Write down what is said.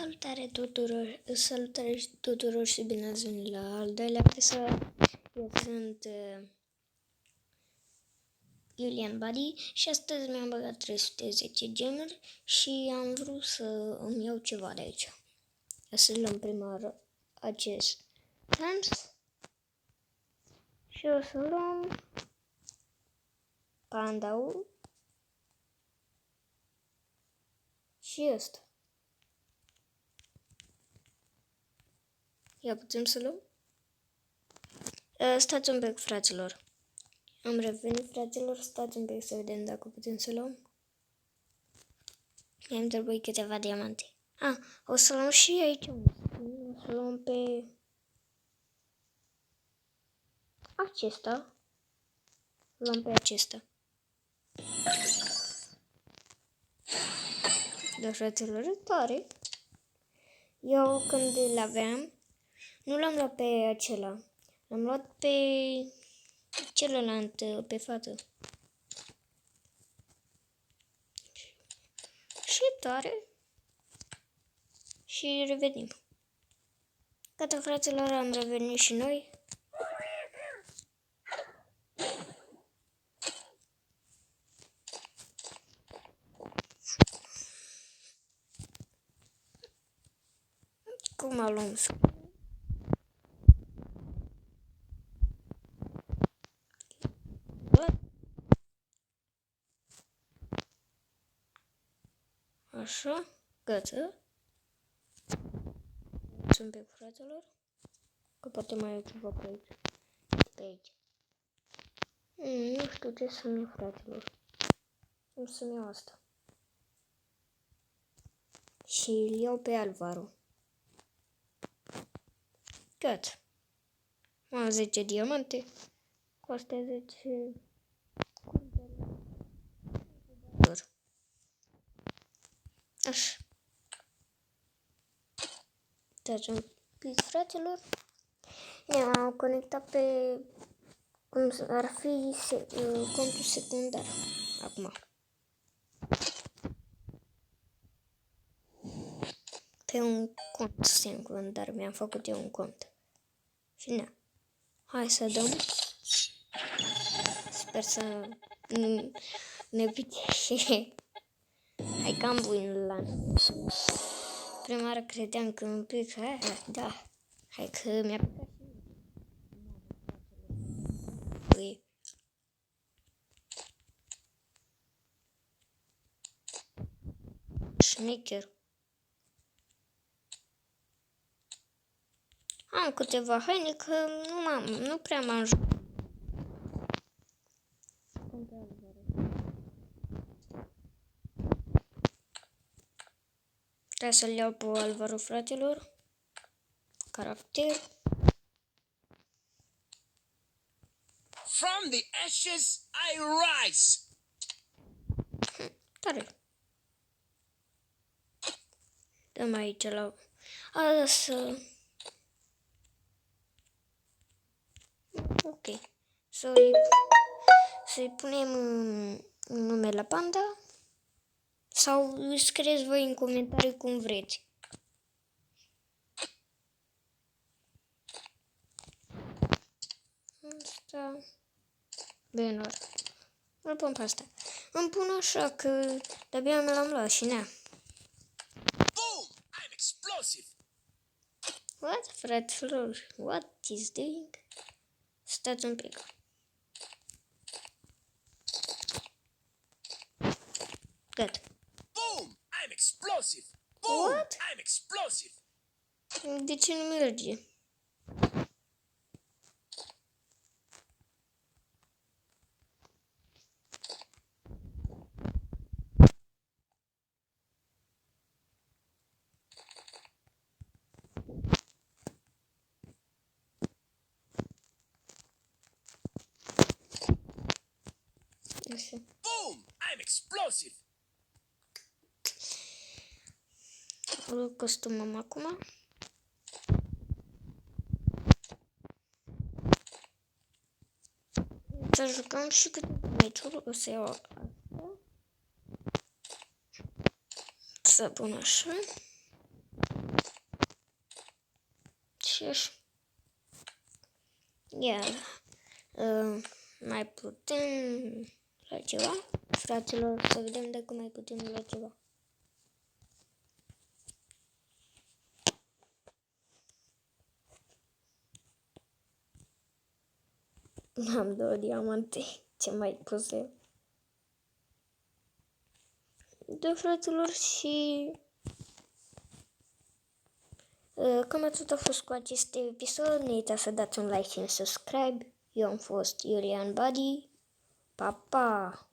Salutare tuturor și bine ați venit la al doilea episod. Eu sunt Julian Buddy și astăzi mi-am băgat 310 gemuri și am vrut să îmi iau ceva de aici. O să luăm prima oară acest Thames și o să luăm Pandaul și ăsta. Ia putem să luăm? Stați un pic, fraților. Am revenit, fraților, stați un pic să vedem dacă putem să luăm. Mi-am trebuit câteva diamante. O să luăm și aici. O să luăm pe acesta. Luăm pe acesta. Da, fraților, e tare. Eu când le aveam, nu l-am luat pe acela. L-am luat pe celălalt, pe fată. Și tare. Și revenim. Gata, fraților, am revenit și noi. Cum luăm? Așa, gata. Sunt pe fraților. Că poate mai e ceva pe aici. Pe aici. Nu știu ce să-mi iau, fraților. Nu să-mi iau asta. Și îl iau pe Alvaro. Gata. Am 10 diamante. Cu astea 10... Așa. Deci un pic, fraților. Ne-am conectat pe cum ar fi contul secundar. Acum. Pe un cont secundar. Mi-am făcut eu un cont. Și ne. Hai să dăm. Sper să ne pice și... Hai că am buin la... Prima oară credeam că un pic... Da. Hai că mi-a picat. Șmecher. Am câteva haine că nu prea m-am jucat. Trebuie să-l iau pe Alvaro, fraților. Caracter. From the ashes I rise. Tare. Dăm aici la... Ok. Să-i punem nume la panda. Sau scrieți voi în comentarii cum vreți. Asta... Bine, îl pun pe asta. Îmi pun așa că de-abia mi l-am luat și nea. Boom! I'm explosive. What, fraților? What is doing? Stați un pic. Gata. Boom! I'm explosive. Boom! What? I'm explosive. De ce nu merge? Așa. Boom! I'm explosive. Îl costumăm acum. Să jucăm și câteva meciuri. O să iau asta. Să pun așa. Și mai putem la ceva? Fraților, să vedem dacă mai putem la ceva. Am 2 diamante. Ce mai puse? Da, fraților, și cam atât a fost cu acest episod. Nu uitați să dați un like și un subscribe. Eu am fost Iulian Buddy. Pa, pa!